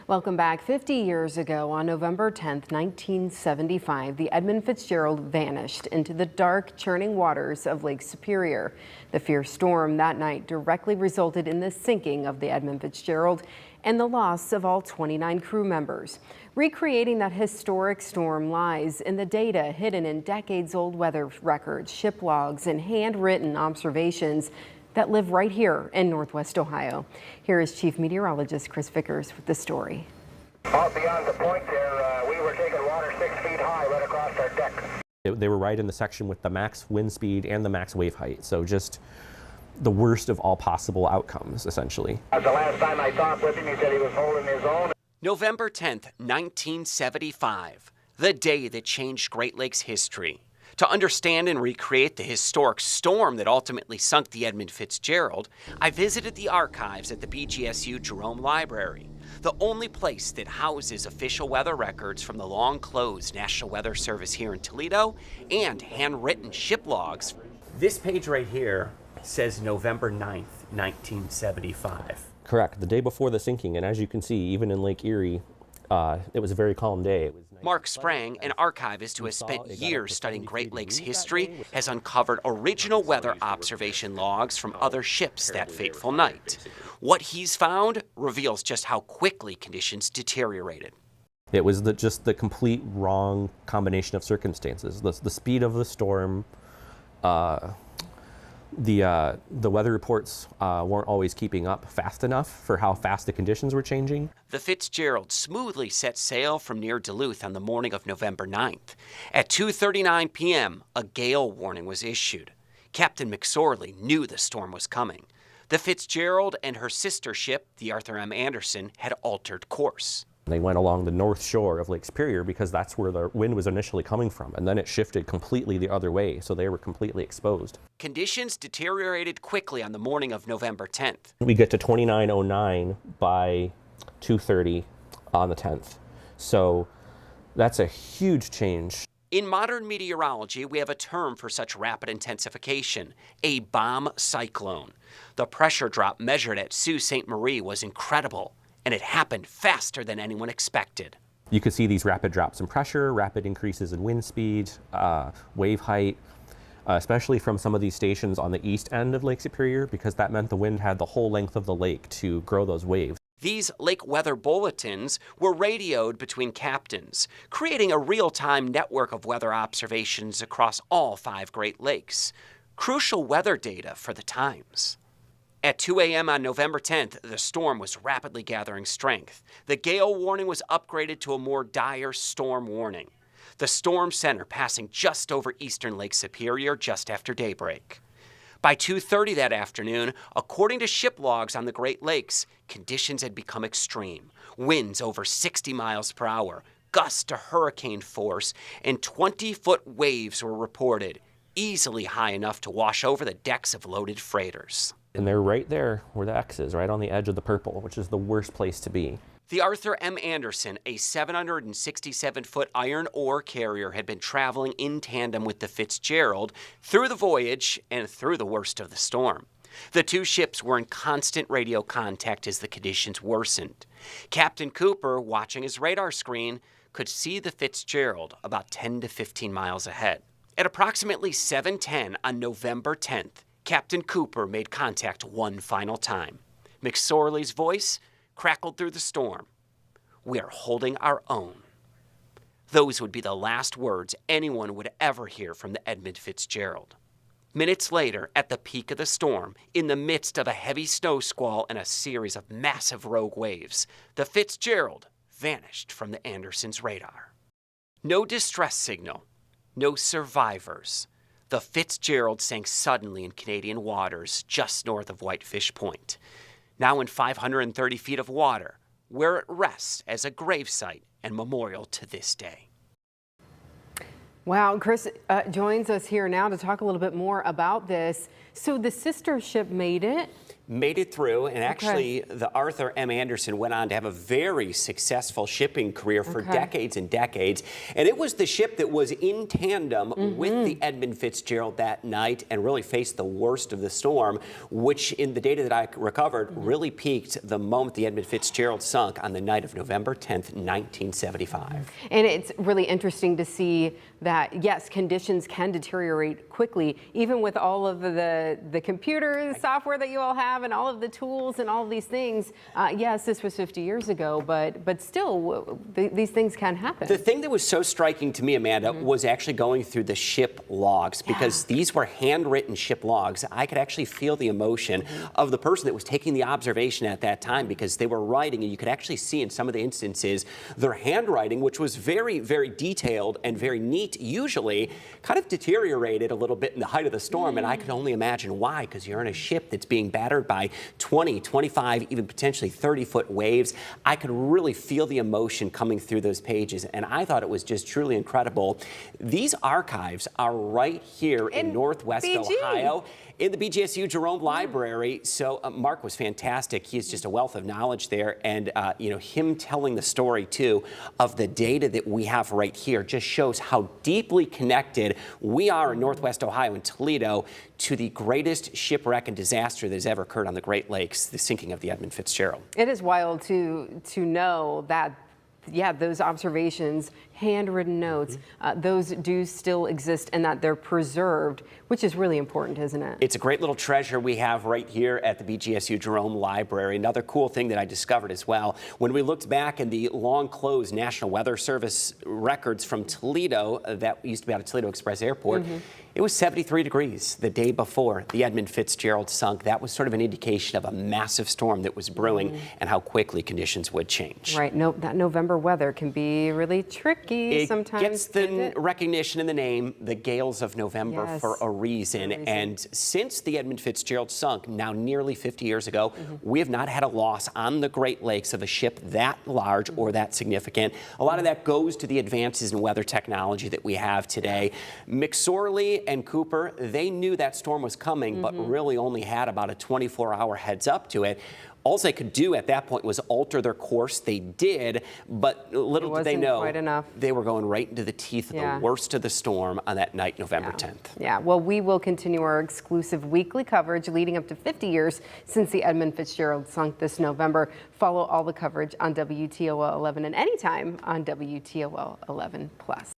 Welcome back. 50 years ago, on November 10th, 1975, the Edmund Fitzgerald vanished into the dark, churning waters of Lake Superior. The fierce storm that night directly resulted in the sinking of the Edmund Fitzgerald and the loss of all 29 crew members. Recreating that historic storm lies in the data hidden in decades-old weather records, ship logs, and handwritten observations that live right here in Northwest Ohio. Here is Chief Meteorologist Chris Vickers with the story. Out beyond the point there, we were taking water 6 feet high right across our deck. They were right in the section with the max wind speed and the max wave height, so just the worst of all possible outcomes, essentially. The last time I talked with him, he said he was holding his own. November 10th, 1975, the day that changed Great Lakes history. To understand and recreate the historic storm that ultimately sunk the Edmund Fitzgerald, I visited the archives at the BGSU Jerome Library, the only place that houses official weather records from the long-closed National Weather Service here in Toledo and handwritten ship logs. This page right here says November 9th, 1975. Correct, the day before the sinking, and as you can see, even in Lake Erie, it was a very calm day. Mark Sprang, an archivist who has spent years studying Great Lakes history, has uncovered original weather observation logs from other ships that fateful night. What he's found reveals just how quickly conditions deteriorated. It was just the complete wrong combination of circumstances. The speed of the storm, the weather reports weren't always keeping up fast enough for how fast the conditions were changing. The Fitzgerald smoothly set sail from near Duluth on the morning of November 9th. At 2:39 p.m., a gale warning was issued. Captain McSorley knew the storm was coming. The Fitzgerald and her sister ship, the Arthur M. Anderson, had altered course. They went along the north shore of Lake Superior because that's where the wind was initially coming from, and then it shifted completely the other way, so they were completely exposed. Conditions deteriorated quickly on the morning of November 10th. We get to 2909 by 2:30 on the 10th, so that's a huge change. In modern meteorology, we have a term for such rapid intensification, a bomb cyclone. The pressure drop measured at Sault Ste. Marie was incredible, and it happened faster than anyone expected. You could see these rapid drops in pressure, rapid increases in wind speed, wave height, especially from some of these stations on the east end of Lake Superior, because that meant the wind had the whole length of the lake to grow those waves. These lake weather bulletins were radioed between captains, creating a real-time network of weather observations across all 5 Great Lakes. Crucial weather data for the times. At 2 a.m. on November 10th, the storm was rapidly gathering strength. The gale warning was upgraded to a more dire storm warning. The storm center passing just over eastern Lake Superior just after daybreak. By 2:30 that afternoon, according to ship logs on the Great Lakes, conditions had become extreme. Winds over 60 miles per hour, gusts to hurricane force, and 20-foot waves were reported, easily high enough to wash over the decks of loaded freighters. And they're right there where the X is, right on the edge of the purple, which is the worst place to be. The Arthur M. Anderson, a 767-foot iron ore carrier, had been traveling in tandem with the Fitzgerald through the voyage and through the worst of the storm. The two ships were in constant radio contact as the conditions worsened. Captain Cooper, watching his radar screen, could see the Fitzgerald about 10 to 15 miles ahead. At approximately 7:10 on November 10th, Captain Cooper made contact one final time. McSorley's voice crackled through the storm. "We are holding our own." Those would be the last words anyone would ever hear from the Edmund Fitzgerald. Minutes later, at the peak of the storm, in the midst of a heavy snow squall and a series of massive rogue waves, the Fitzgerald vanished from the Anderson's radar. No distress signal, no survivors. The Fitzgerald sank suddenly in Canadian waters just north of Whitefish Point. Now in 530 feet of water, where it rests as a gravesite and memorial to this day. Wow, Chris joins us here now to talk a little bit more about this. So the sister ship made it? Made it through, and actually the Arthur M. Anderson went on to have a very successful shipping career for decades and decades. And it was the ship that was in tandem with the Edmund Fitzgerald that night and really faced the worst of the storm, which in the data that I recovered really peaked the moment the Edmund Fitzgerald sunk on the night of November 10th, 1975. And it's really interesting to see that, yes, conditions can deteriorate quickly, even with all of the computers, software that you all have, and all of the tools and all of these things. Yes, this was 50 years ago, but still, these things can happen. The thing that was so striking to me, Amanda, was actually going through the ship logs, because these were handwritten ship logs. I could actually feel the emotion of the person that was taking the observation at that time, because they were writing, and you could actually see in some of the instances their handwriting, which was very, very detailed and very neat, usually kind of deteriorated a little bit in the height of the storm. And I could only imagine why, because you're in a ship that's being battered by 20, 25, even potentially 30-foot waves. I could really feel the emotion coming through those pages, and I thought it was just truly incredible. These archives are right here in Northwest Ohio, in the BGSU Jerome Library. So Mark was fantastic. He is just a wealth of knowledge there. And, you know, him telling the story, too, of the data that we have right here just shows how deeply connected we are in Northwest Ohio and Toledo to the greatest shipwreck and disaster that has ever occurred on the Great Lakes, the sinking of the Edmund Fitzgerald. It is wild to know that, yeah, those observations, handwritten notes, those do still exist and that they're preserved, which is really important, isn't it? It's a great little treasure we have right here at the BGSU Jerome Library. Another cool thing that I discovered as well, when we looked back in the long-closed National Weather Service records from Toledo, that used to be out of Toledo Express Airport, it was 73 degrees the day before the Edmund Fitzgerald sunk. That was sort of an indication of a massive storm that was brewing and how quickly conditions would change. Right. No, that November weather can be really tricky sometimes. It gets the recognition in the name, the gales of November, for a reason. And since the Edmund Fitzgerald sunk, now nearly 50 years ago, we have not had a loss on the Great Lakes of a ship that large or that significant. A lot of that goes to the advances in weather technology that we have today. McSorley and Cooper, they knew that storm was coming, but really only had about a 24-hour heads up to it. All they could do at that point was alter their course. They did, but little did they know they were going right into the teeth of the worst of the storm on that night, November 10th. Yeah, well, we will continue our exclusive weekly coverage leading up to 50 years since the Edmund Fitzgerald sunk this November. Follow all the coverage on WTOL 11 and anytime on WTOL 11+.